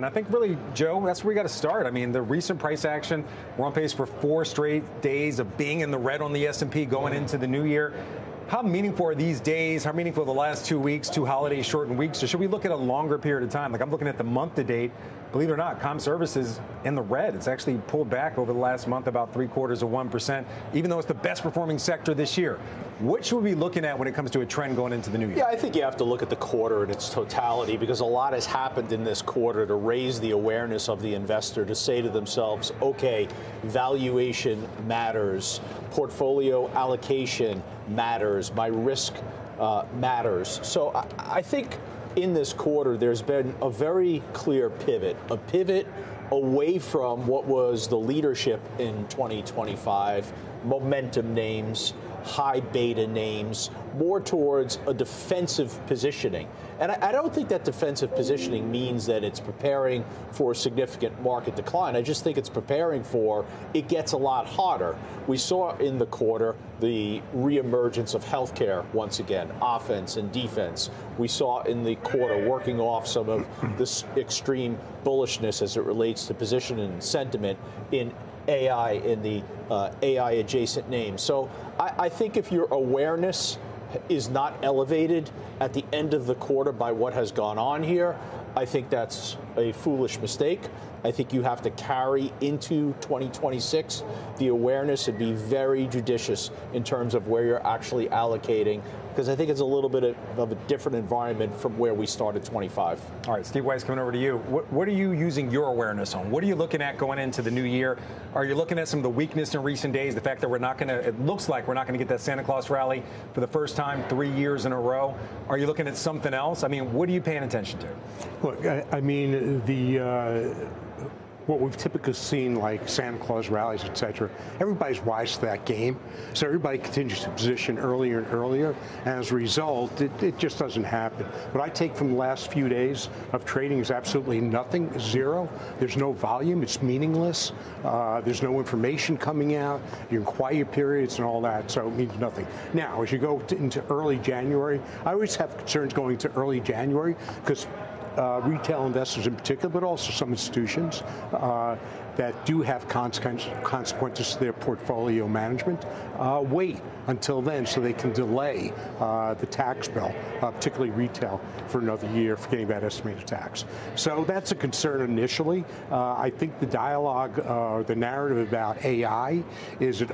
And I think really, Joe, that's where we got to start. I mean, the recent price action, we're on pace for 4 straight days of being in the red on the S&P going into the new year. How meaningful are these days? How meaningful are the last 2 weeks, 2 holiday shortened weeks? Or should we look at a longer period of time? Like I'm looking at the month to date. Believe it or not, comm services in the red. It's actually pulled back over the last month about 0.75%, even though it's the best performing sector this year. What should we be looking at when it comes to a trend going into the new year? Yeah, I think you have to look at the quarter in its totality because a lot has happened in this quarter to raise the awareness of the investor to say to themselves, okay, valuation matters, portfolio allocation matters, my risk matters. So I think in this quarter, there's been a very clear pivot, a pivot away from what was the leadership in 2025, momentum names, high beta names, more towards a defensive positioning. And I don't think that defensive positioning means that it's preparing for a significant market decline. I just think it's preparing for it gets a lot hotter. We saw in the quarter the reemergence of healthcare once again, offense and defense. We saw in the quarter working off some of this extreme bullishness as it relates to position and sentiment in AI, in the AI adjacent names. So I think if your awareness is not elevated at the end of the quarter by what has gone on here, I think that's a foolish mistake. I think you have to carry into 2026 the awareness and be very judicious in terms of where you're actually allocating, because I think it's a little bit of a different environment from where we started 25. All right, Steve Weiss, coming over to you. What are you using your awareness on? What are you looking at going into the new year? Are you looking at some of the weakness in recent days, the fact that it looks like we're not going to get that Santa Claus rally for the first time 3 years in a row? Are you looking at something else? I mean, what are you paying attention to? Look, I mean, what we've typically seen, like Santa Claus rallies, et cetera, everybody's wise to that game. So everybody continues to position earlier and earlier. And as a result, it just doesn't happen. What I take from the last few days of trading is absolutely nothing, zero. There's no volume. It's meaningless. There's no information coming out. You're in quiet periods and all that, so it means nothing. Now, as you go into early January, I always have concerns going to early January because retail investors in particular, but also some institutions that do have consequences to their portfolio management, wait until then so they can delay the tax bill, particularly retail, for another year for getting that estimated tax. So that's a concern initially. I think the dialogue, the narrative about AI, is it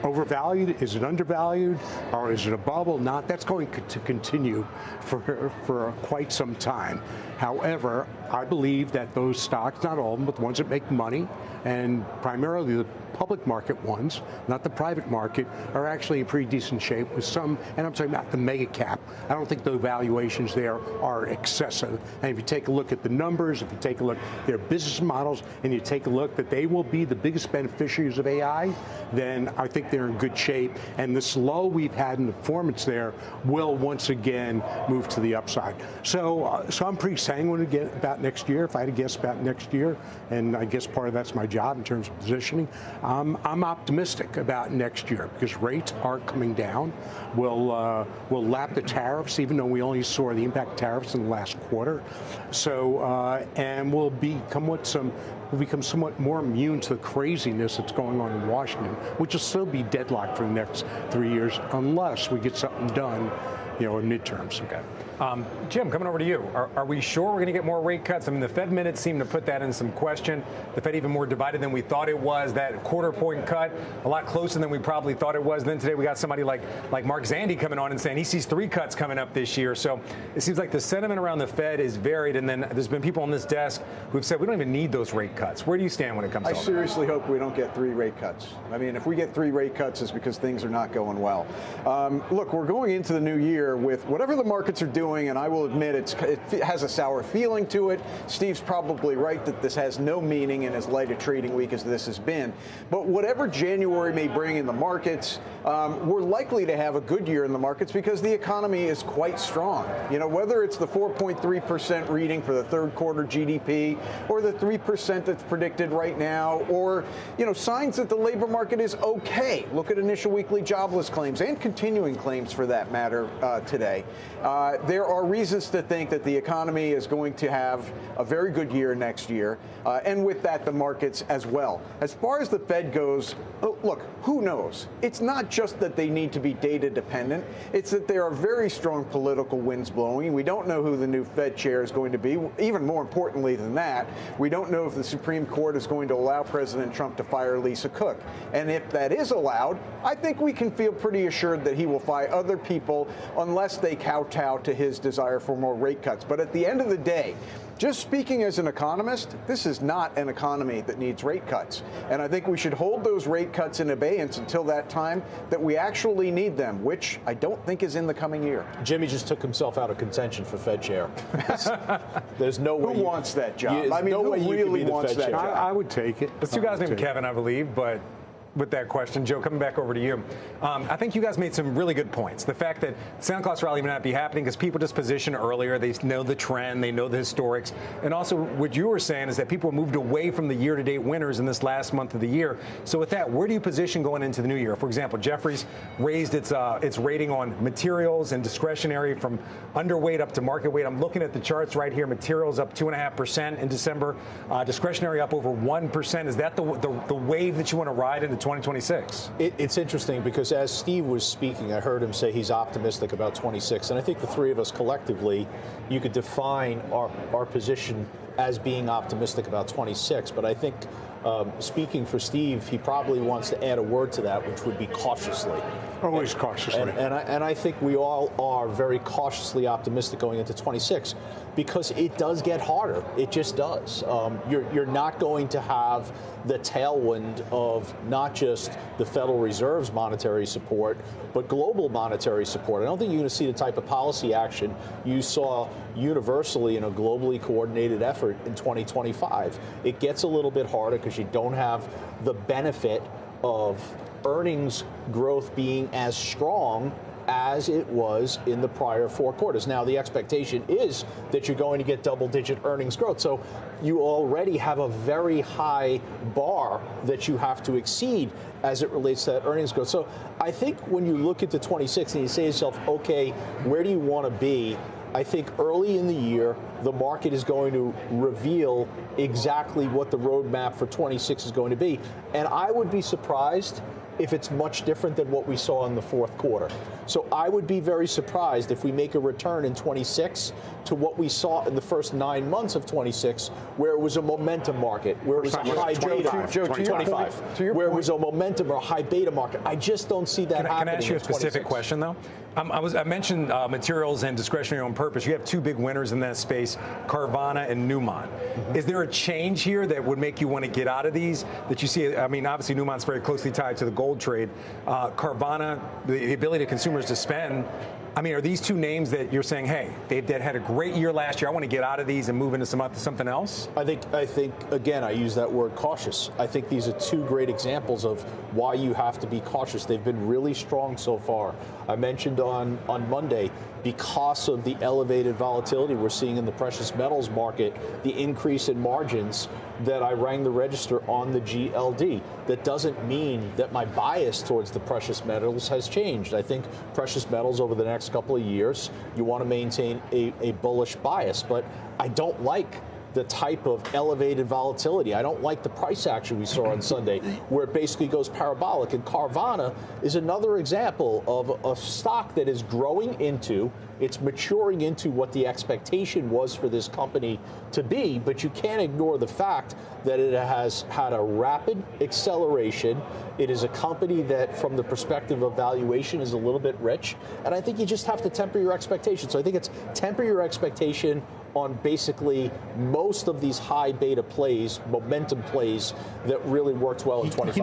overvalued, is it undervalued, or is it a bubble? Not. That's going to continue for quite some time. However, I believe that those stocks, not all of them, but the ones that make money, and primarily the public market ones, not the private market, are actually in pretty decent shape with some, and I'm talking about the mega cap. I don't think the valuations there are excessive. And if you take a look at the numbers, if you take a look at their business models, and you take a look that they will be the biggest beneficiaries of AI, then I think they're in good shape. And this lull we've had in the performance there will once again move to the upside. So I'm pretty sanguine about next year, if I had to guess about next year, and I guess part of that's my job in terms of positioning. I'm optimistic about next year because rates are coming down. We'll lap the tariffs, even though we only saw the impact of tariffs in the last quarter. So and we'll become somewhat more immune to the craziness that's going on in Washington, which will still be deadlocked for the next 3 years unless we get something done, in midterms. Okay. Jim, coming over to you. Are we sure we're going to get more rate cuts? I mean, the Fed minutes seem to put that in some question. The Fed even more divided than we thought it was. That quarter-point cut, a lot closer than we probably thought it was. And then today we got somebody like Mark Zandi coming on and saying he sees 3 cuts coming up this year. So it seems like the sentiment around the Fed is varied. And then there's been people on this desk who've said we don't even need those rate cuts. Where do you stand when it comes to I seriously hope we don't get 3 rate cuts. I mean, if we get 3 rate cuts, it's because things are not going well. Look, we're going into the new year with whatever the markets are doing, and I will admit it has a sour feeling to it. Steve's probably right that this has no meaning in as light a trading week as this has been. But whatever January may bring in the markets, we're likely to have a good year in the markets because the economy is quite strong. Whether it's the 4.3% reading for the third quarter GDP or the 3% that's predicted right now, or, signs that the labor market is okay. Look at initial weekly jobless claims and continuing claims for that matter today. There are reasons to think that the economy is going to have a very good year next year, and with that, the markets as well. As far as the Fed goes, look, who knows? It's not just that they need to be data dependent. It's that there are very strong political winds blowing. We don't know who the new Fed chair is going to be. Even more importantly than that, we don't know if the Supreme Court is going to allow President Trump to fire Lisa Cook. And if that is allowed, I think we can feel pretty assured that he will fire other people unless they kowtow to his desire for more rate cuts. But at the end of the day, just speaking as an economist, this is not an economy that needs rate cuts. And I think we should hold those rate cuts in abeyance until that time that we actually need them, which I don't think is in the coming year. Jimmy just took himself out of contention for Fed chair. There's no way. Who wants that job? I mean, who really wants that job? I would take it. There's two guys named Kevin, I believe, but with that question, Joe, coming back over to you. I think you guys made some really good points. The fact that Santa Claus rally may not be happening because people just position earlier. They know the trend. They know the historics. And also what you were saying is that people moved away from the year-to-date winners in this last month of the year. So with that, where do you position going into the new year? For example, Jefferies raised its rating on materials and discretionary from underweight up to market weight. I'm looking at the charts right here. Materials up 2.5% in December. Discretionary up over 1%. Is that the wave that you want to ride into 2026? It's interesting because as Steve was speaking, I heard him say he's optimistic about 26. And I think the three of us collectively, you could define our position as being optimistic about 26. But I think speaking for Steve, he probably wants to add a word to that, which would be cautiously. Always cautiously. And I think we all are very cautiously optimistic going into 26 because it does get harder. It just does. You're not going to have the tailwind of not just the Federal Reserve's monetary support, but global monetary support. I don't think you're going to see the type of policy action you saw universally in a globally coordinated effort in 2025. It gets a little bit harder because you don't have the benefit of earnings growth being as strong as it was in the prior 4 quarters. Now, the expectation is that you're going to get double-digit earnings growth. So you already have a very high bar that you have to exceed as it relates to that earnings growth. So I think when you look at the 26 and you say to yourself, okay, where do you want to be? I think early in the year, the market is going to reveal exactly what the roadmap for 26 is going to be. And I would be surprised if it's much different than what we saw in the 4th quarter. So I would be very surprised if we make a return in 26 to what we saw in the first 9 months of 26, where it was a momentum market, where it was a high beta, 25, where it was a momentum or a high beta market. I just don't see that happening. Can I ask you a specific question, though? I mentioned materials and discretionary on purpose. You have two big winners in that space, Carvana and Newmont. Mm-hmm. Is there a change here that would make you want to get out of these that you see? I mean, obviously, Newmont's very closely tied to the gold trade. Carvana, the ability of consumers to spend. I mean, are these two names that you're saying, hey, they had a great year last year, I want to get out of these and move into something else? I think again, I use that word cautious. I think these are two great examples of why you have to be cautious. They've been really strong so far. I mentioned on Monday, because of the elevated volatility we're seeing in the precious metals market, the increase in margins, that I rang the register on the GLD. That doesn't mean that my bias towards the precious metals has changed. I think precious metals over the next couple of years, you want to maintain a bullish bias, but I don't like the type of elevated volatility. I don't like the price action we saw on Sunday, where it basically goes parabolic. And Carvana is another example of a stock that is growing into, it's maturing into what the expectation was for this company to be, but you can't ignore the fact that it has had a rapid acceleration. It is a company that, from the perspective of valuation, is a little bit rich. And I think you just have to temper your expectations. So I think it's temper your expectation on basically most of these high beta plays, momentum plays that really worked well in 25.